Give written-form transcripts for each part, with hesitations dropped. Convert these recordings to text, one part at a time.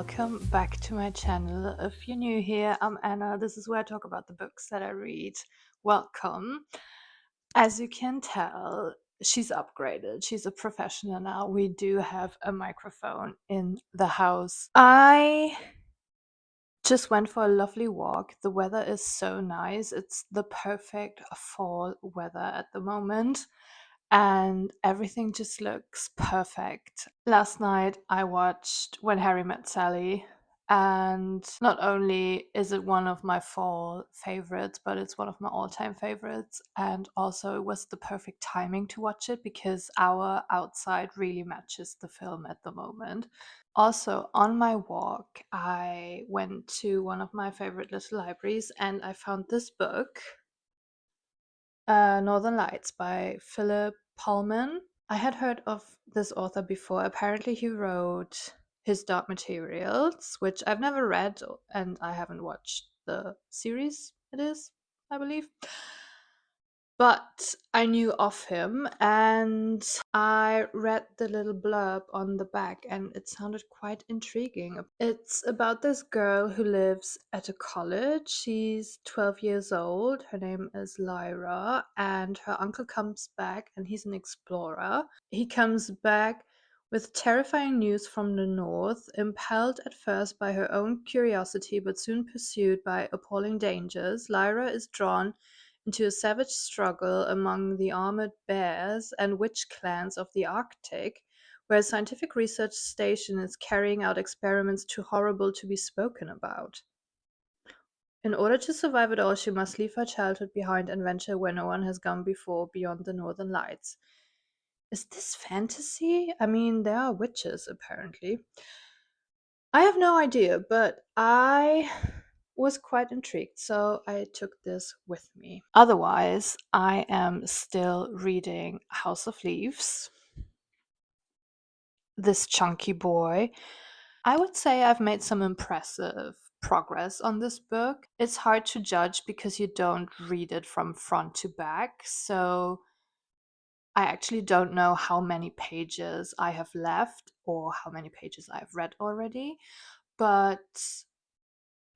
welcome back to my channel. If you're new here, I'm Anna. This is where I talk about the books that I read. Welcome. As you can tell, she's upgraded. She's a professional now. We do have a microphone in the house. I just went for a lovely walk. The weather is so nice. It's the perfect fall weather at the moment. And everything just looks perfect. Last night I watched When Harry Met Sally, and not only is it one of my fall favorites, but it's one of my all-time favorites. And also it was the perfect timing to watch it because our outside really matches the film at the moment. Also, on my walk, I went to one of my favorite little libraries and I found this book, Northern Lights by Philip Pullman. I had heard of this author before. Apparently, he wrote His Dark Materials, which I've never read and I haven't watched the series, it is, I believe. But I knew of him and I read the little blurb on the back and it sounded quite intriguing. It's about this girl who lives at a college. She's 12 years old. Her name is Lyra, and her uncle comes back and he's an explorer. He comes back with terrifying news from the north, impelled at first by her own curiosity but soon pursued by appalling dangers. Lyra is drawn into a savage struggle among the armored bears and witch clans of the Arctic, where a scientific research station is carrying out experiments too horrible to be spoken about. In order to survive it all, she must leave her childhood behind and venture where no one has gone before, beyond the Northern Lights. Is this fantasy? I mean, there are witches, apparently. I have no idea, but I was quite intrigued, so I took this with me. Otherwise, I am still reading House of Leaves, this chunky boy. I would say I've made some impressive progress on this book. It's hard to judge because you don't read it from front to back, so I actually don't know how many pages I have left or how many pages I've read already, but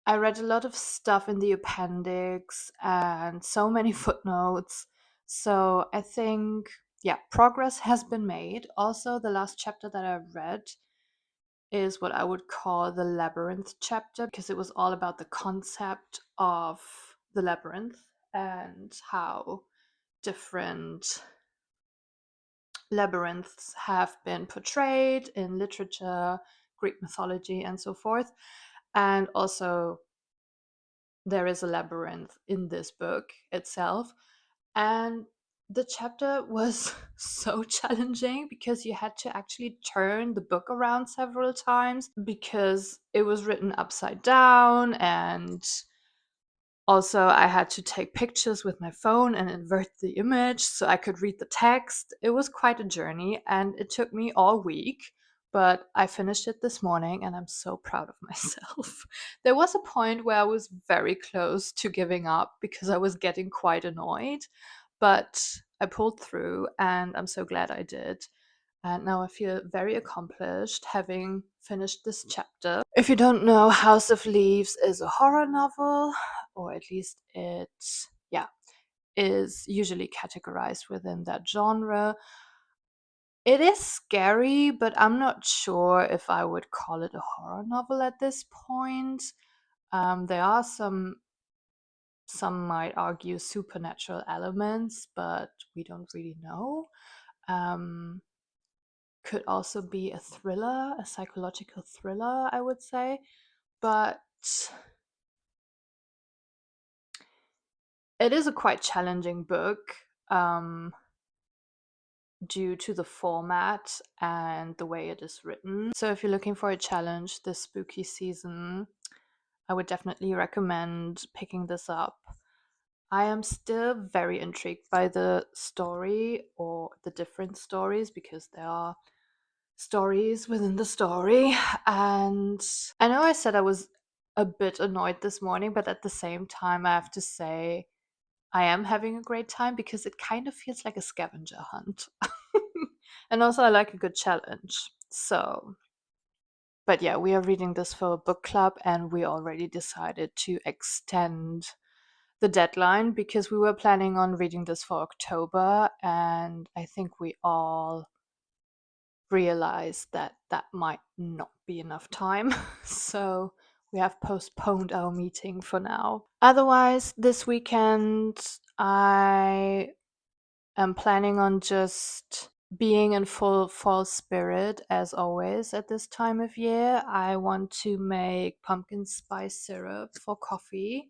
I read a lot of stuff in the appendix and so many footnotes. So I think, yeah, progress has been made. Also, the last chapter that I read is what I would call the labyrinth chapter because it was all about the concept of the labyrinth and how different labyrinths have been portrayed in literature, Greek mythology, and so forth. And also, there is a labyrinth in this book itself. And the chapter was so challenging because you had to actually turn the book around several times because it was written upside down, and also I had to take pictures with my phone and invert the image so I could read the text. It was quite a journey and it took me all week, but I finished it this morning and I'm so proud of myself. There was a point where I was very close to giving up because I was getting quite annoyed, but I pulled through and I'm so glad I did. And now I feel very accomplished having finished this chapter. If you don't know, House of Leaves is a horror novel, or at least it, yeah, is usually categorized within that genre. It is scary, but I'm not sure if I would call it a horror novel at this point. There are some might argue supernatural elements, but we don't really know. Could also be a thriller, a psychological thriller, I would say. But it is a quite challenging book due to the format and the way it is written. So if you're looking for a challenge this spooky season, I would definitely recommend picking this up. I am still very intrigued by the story or the different stories because there are stories within the story. And I know I said I was a bit annoyed this morning, but at the same time, I have to say I am having a great time because it kind of feels like a scavenger hunt. And also, I like a good challenge. So, But yeah, we are reading this for a book club, and we already decided to extend the deadline because we were planning on reading this for October, and I think we all realized that that might not be enough time. So we have postponed our meeting for now. Otherwise, this weekend, I am planning on just being in full fall spirit as always at this time of year. I want to make pumpkin spice syrup for coffee.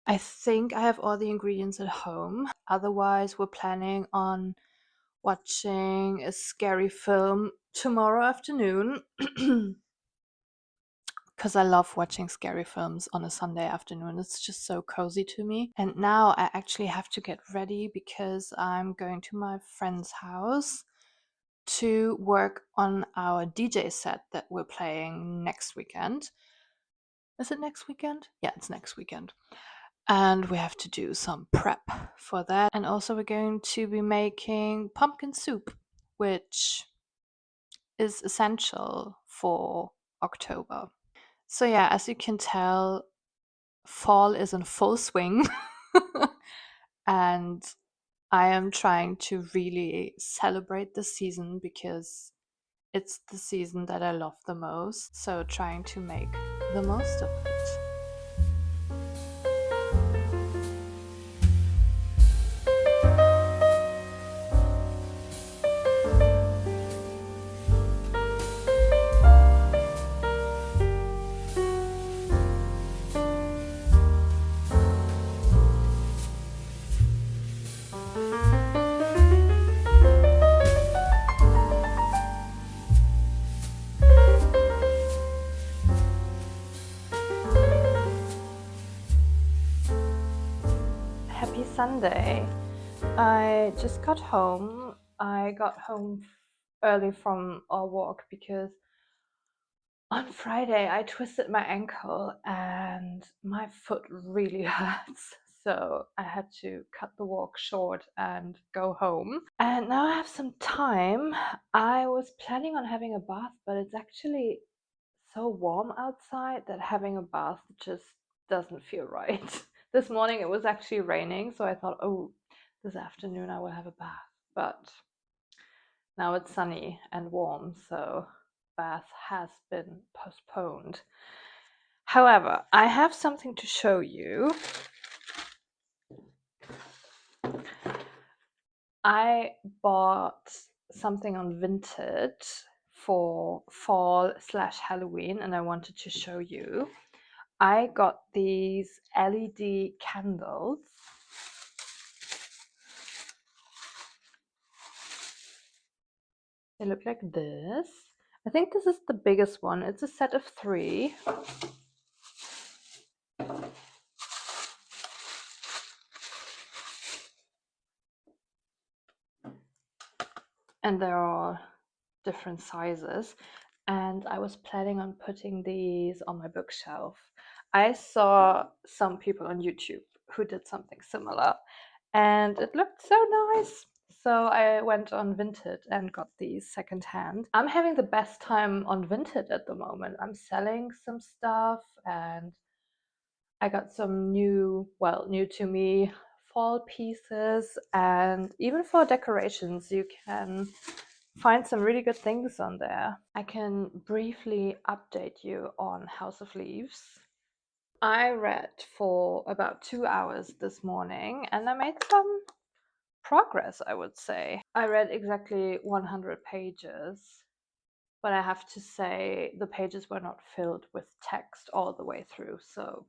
I think I have all the ingredients at home. Otherwise, we're planning on watching a scary film tomorrow afternoon because I love watching scary films on a Sunday afternoon. It's just so cozy to me. And now I actually have to get ready because I'm going to my friend's house to work on our DJ set that we're playing next weekend. Is it next weekend? Yeah, it's next weekend. And we have to do some prep for that. And also, we're going to be making pumpkin soup, which is essential for October. So, yeah, as you can tell, fall is in full swing. And I am trying to really celebrate the season because it's the season that I love the most. So, trying to make the most of it. Happy Sunday. I just got home. I got home early from our walk because on Friday I twisted my ankle and my foot really hurts. So I had to cut the walk short and go home. And now I have some time. I was planning on having a bath, but it's actually so warm outside that having a bath just doesn't feel right. This morning it was actually raining, so I thought, oh, this afternoon I will have a bath. But now it's sunny and warm, so bath has been postponed. However, I have something to show you. I bought something on Vinted for fall/Halloween, and I wanted to show you. I got these LED candles. They look like this. I think this is the biggest one. It's a set of 3. And they're all different sizes. And I was planning on putting these on my bookshelf. I saw some people on YouTube who did something similar, and it looked so nice. So I went on Vinted and got these secondhand. I'm having the best time on Vinted at the moment. I'm selling some stuff, and I got some new to me fall pieces, and even for decorations, you can find some really good things on there. I can briefly update you on House of Leaves. I read for about 2 hours this morning and I made some progress, I would say. I read exactly 100 pages, but I have to say the pages were not filled with text all the way through, so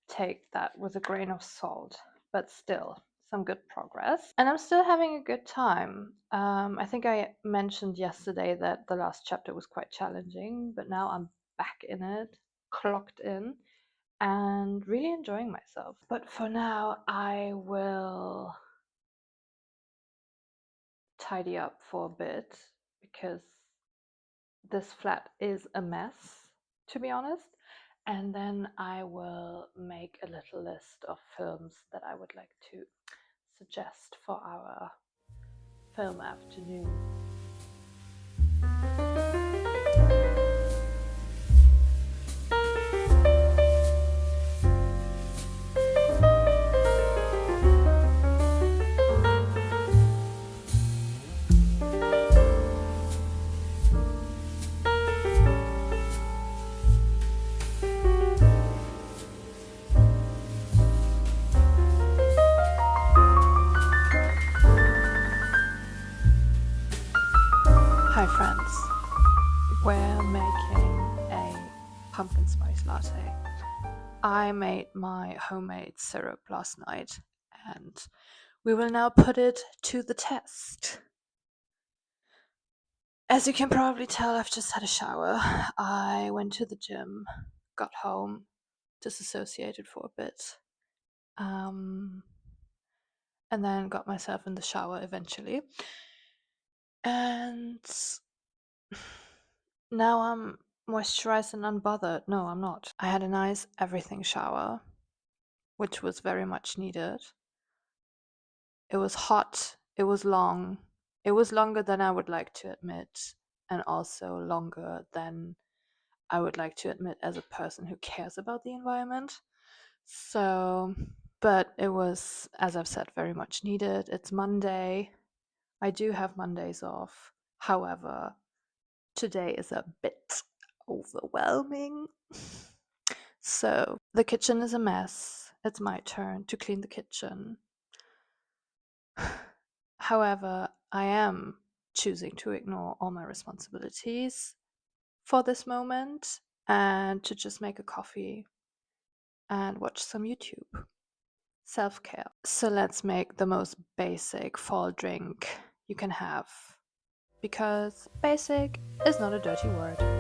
take that with a grain of salt, but still some good progress. And I'm still having a good time. I think I mentioned yesterday that the last chapter was quite challenging, but now I'm back in it, clocked in, and really enjoying myself. But for now, I will tidy up for a bit because this flat is a mess, to be honest. And then I will make a little list of films that I would like to suggest for our film afternoon. I made my homemade syrup last night, and we will now put it to the test. As you can probably tell, I've just had a shower. I went to the gym, got home, disassociated for a bit, and then got myself in the shower eventually. And now I'm moisturized and unbothered. No, I'm not. I had a nice everything shower, which was very much needed. It was hot, it was long, it was longer than I would like to admit, and also longer than I would like to admit as a person who cares about the environment. So, but it was, as I've said, very much needed. It's Monday. I do have Mondays off. However, today is a bit overwhelming. So, the kitchen is a mess. It's my turn to clean the kitchen. However, I am choosing to ignore all my responsibilities for this moment and to just make a coffee and watch some YouTube. Self care. So let's make the most basic fall drink you can have, because basic is not a dirty word.